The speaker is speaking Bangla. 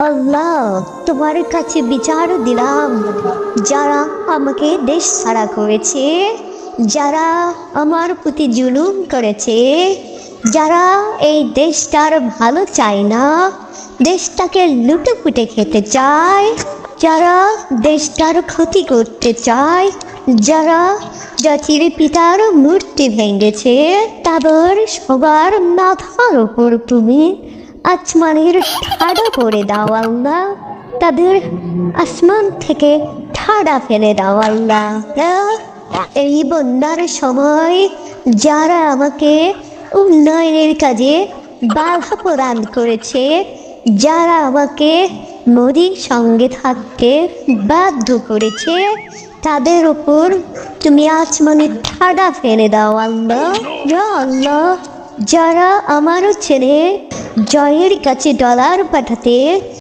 আল্লাহ, তোমার কাছে বিচার দিলাম, যারা আমাকে দেশ ছাড়া করেছে, যারা আমার প্রতি জুলুম করেছে, যারা এই দেশটার ভালো চায় না, দেশটাকে লুটেপুটে খেতে চায়, যারা দেশটার ক্ষতি করতে চায়, যারা জাতির পিতার মূর্তি ভেঙেছে, তাদের সবার মাথার উপর তুমি আসমানের ঠাডা করে দাও আল্লাহ, তাদের আসমান থেকে ঠাডা ফেলে দাও আল্লাহ। এই বন্যার সময় যারা আমাকে উন্নয়নের কাজে বাধা প্রদান করেছে, যারা আমাকে মোদির সঙ্গে থাকতে বাধ্য করেছে, তাদের উপর তুমি আসমানের ঠাডা ফেলে দাও আল্লাহ। ইয়া আল্লাহ, যারা আমার ছেলে জয়ের কাছে ডলার পাঠাতে